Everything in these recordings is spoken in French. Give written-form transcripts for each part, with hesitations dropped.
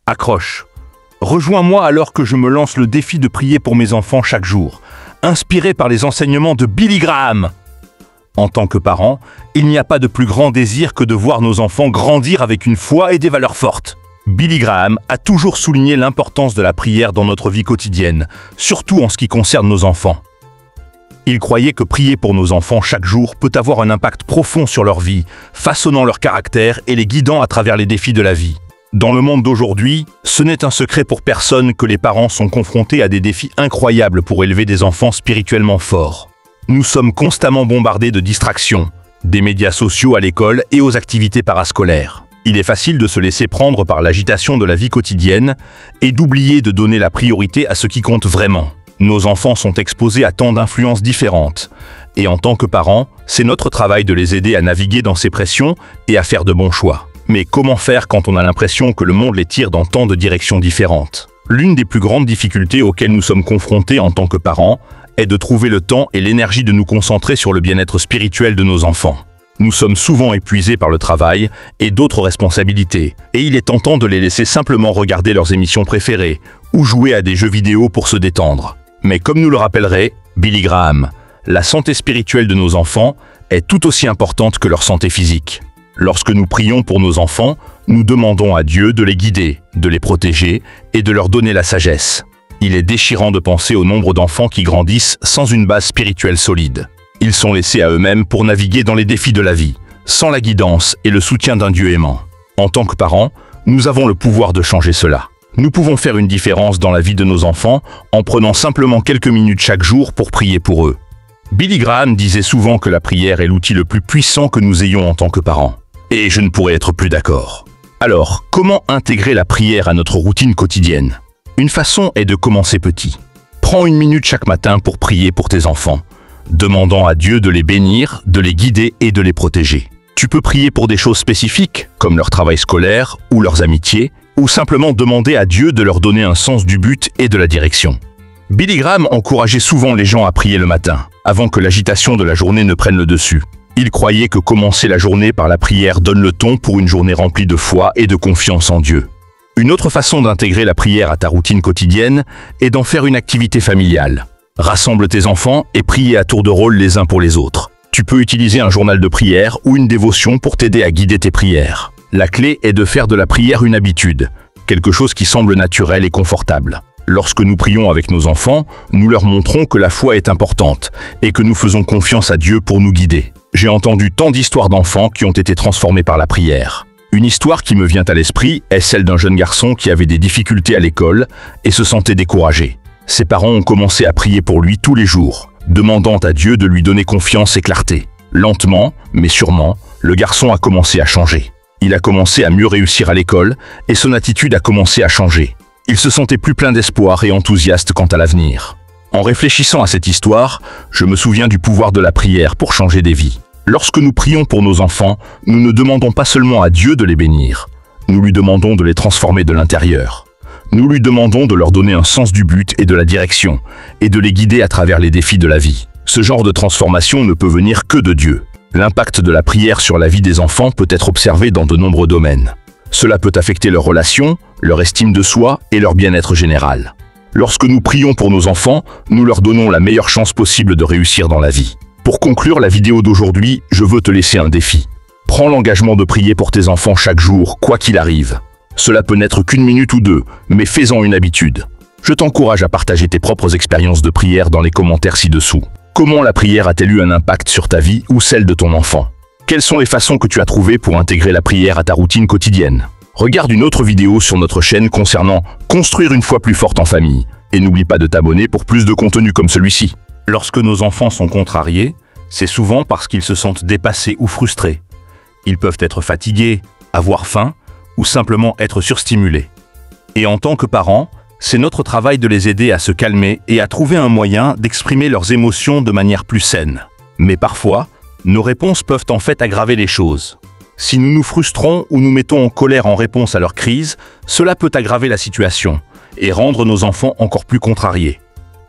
Accroche. Rejoins-moi alors que je me lance le défi de prier pour mes enfants chaque jour, inspiré par les enseignements de Billy Graham. En tant que parent, il n'y a pas de plus grand désir que de voir nos enfants grandir avec une foi et des valeurs fortes. Billy Graham a toujours souligné l'importance de la prière dans notre vie quotidienne, surtout en ce qui concerne nos enfants. Il croyait que prier pour nos enfants chaque jour peut avoir un impact profond sur leur vie, façonnant leur caractère et les guidant à travers les défis de la vie. Dans le monde d'aujourd'hui, ce n'est un secret pour personne que les parents sont confrontés à des défis incroyables pour élever des enfants spirituellement forts. Nous sommes constamment bombardés de distractions, des médias sociaux à l'école et aux activités parascolaires. Il est facile de se laisser prendre par l'agitation de la vie quotidienne et d'oublier de donner la priorité à ce qui compte vraiment. Nos enfants sont exposés à tant d'influences différentes. Et en tant que parents, c'est notre travail de les aider à naviguer dans ces pressions et à faire de bons choix. Mais comment faire quand on a l'impression que le monde les tire dans tant de directions différentes? L'une des plus grandes difficultés auxquelles nous sommes confrontés en tant que parents est de trouver le temps et l'énergie de nous concentrer sur le bien-être spirituel de nos enfants. Nous sommes souvent épuisés par le travail et d'autres responsabilités, et il est tentant de les laisser simplement regarder leurs émissions préférées ou jouer à des jeux vidéo pour se détendre. Mais comme nous le rappellerait Billy Graham, la santé spirituelle de nos enfants est tout aussi importante que leur santé physique. Lorsque nous prions pour nos enfants, nous demandons à Dieu de les guider, de les protéger et de leur donner la sagesse. Il est déchirant de penser au nombre d'enfants qui grandissent sans une base spirituelle solide. Ils sont laissés à eux-mêmes pour naviguer dans les défis de la vie, sans la guidance et le soutien d'un Dieu aimant. En tant que parents, nous avons le pouvoir de changer cela. Nous pouvons faire une différence dans la vie de nos enfants en prenant simplement quelques minutes chaque jour pour prier pour eux. Billy Graham disait souvent que la prière est l'outil le plus puissant que nous ayons en tant que parents. Et je ne pourrais être plus d'accord. Alors, comment intégrer la prière à notre routine quotidienne? Une façon est de commencer petit. Prends une minute chaque matin pour prier pour tes enfants, demandant à Dieu de les bénir, de les guider et de les protéger. Tu peux prier pour des choses spécifiques, comme leur travail scolaire ou leurs amitiés, ou simplement demander à Dieu de leur donner un sens du but et de la direction. Billy Graham encourageait souvent les gens à prier le matin, avant que l'agitation de la journée ne prenne le dessus. Il croyait que commencer la journée par la prière donne le ton pour une journée remplie de foi et de confiance en Dieu. Une autre façon d'intégrer la prière à ta routine quotidienne est d'en faire une activité familiale. Rassemble tes enfants et prie à tour de rôle les uns pour les autres. Tu peux utiliser un journal de prière ou une dévotion pour t'aider à guider tes prières. La clé est de faire de la prière une habitude, quelque chose qui semble naturel et confortable. Lorsque nous prions avec nos enfants, nous leur montrons que la foi est importante et que nous faisons confiance à Dieu pour nous guider. J'ai entendu tant d'histoires d'enfants qui ont été transformés par la prière. Une histoire qui me vient à l'esprit est celle d'un jeune garçon qui avait des difficultés à l'école et se sentait découragé. Ses parents ont commencé à prier pour lui tous les jours, demandant à Dieu de lui donner confiance et clarté. Lentement, mais sûrement, le garçon a commencé à changer. Il a commencé à mieux réussir à l'école et son attitude a commencé à changer. Il se sentait plus plein d'espoir et enthousiaste quant à l'avenir. En réfléchissant à cette histoire, je me souviens du pouvoir de la prière pour changer des vies. Lorsque nous prions pour nos enfants, nous ne demandons pas seulement à Dieu de les bénir, nous lui demandons de les transformer de l'intérieur. Nous lui demandons de leur donner un sens du but et de la direction, et de les guider à travers les défis de la vie. Ce genre de transformation ne peut venir que de Dieu. L'impact de la prière sur la vie des enfants peut être observé dans de nombreux domaines. Cela peut affecter leurs relations, leur estime de soi et leur bien-être général. Lorsque nous prions pour nos enfants, nous leur donnons la meilleure chance possible de réussir dans la vie. Pour conclure la vidéo d'aujourd'hui, je veux te laisser un défi. Prends l'engagement de prier pour tes enfants chaque jour, quoi qu'il arrive. Cela peut n'être qu'une minute ou deux, mais fais-en une habitude. Je t'encourage à partager tes propres expériences de prière dans les commentaires ci-dessous. Comment la prière a-t-elle eu un impact sur ta vie ou celle de ton enfant? Quelles sont les façons que tu as trouvées pour intégrer la prière à ta routine quotidienne? Regarde une autre vidéo sur notre chaîne concernant construire une foi plus forte en famille. Et n'oublie pas de t'abonner pour plus de contenu comme celui-ci. Lorsque nos enfants sont contrariés, c'est souvent parce qu'ils se sentent dépassés ou frustrés. Ils peuvent être fatigués, avoir faim ou simplement être surstimulés. Et en tant que parents, c'est notre travail de les aider à se calmer et à trouver un moyen d'exprimer leurs émotions de manière plus saine. Mais parfois, nos réponses peuvent en fait aggraver les choses. Si nous nous frustrons ou nous mettons en colère en réponse à leur crise, cela peut aggraver la situation et rendre nos enfants encore plus contrariés.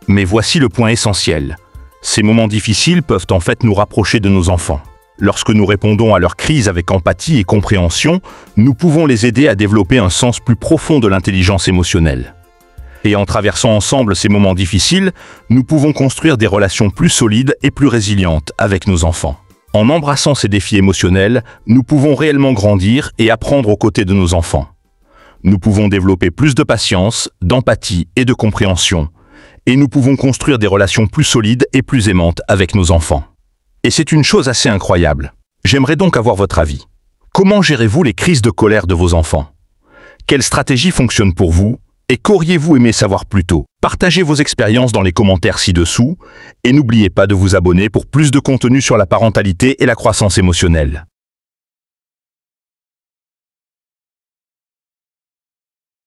Mais voici le point essentiel. Ces moments difficiles peuvent en fait nous rapprocher de nos enfants. Lorsque nous répondons à leurs crises avec empathie et compréhension, nous pouvons les aider à développer un sens plus profond de l'intelligence émotionnelle. Et en traversant ensemble ces moments difficiles, nous pouvons construire des relations plus solides et plus résilientes avec nos enfants. En embrassant ces défis émotionnels, nous pouvons réellement grandir et apprendre aux côtés de nos enfants. Nous pouvons développer plus de patience, d'empathie et de compréhension. Et nous pouvons construire des relations plus solides et plus aimantes avec nos enfants. Et c'est une chose assez incroyable. J'aimerais donc avoir votre avis. Comment gérez-vous les crises de colère de vos enfants? Quelle stratégie fonctionne pour vous? Et qu'auriez-vous aimé savoir plus tôt? Partagez vos expériences dans les commentaires ci-dessous et n'oubliez pas de vous abonner pour plus de contenu sur la parentalité et la croissance émotionnelle.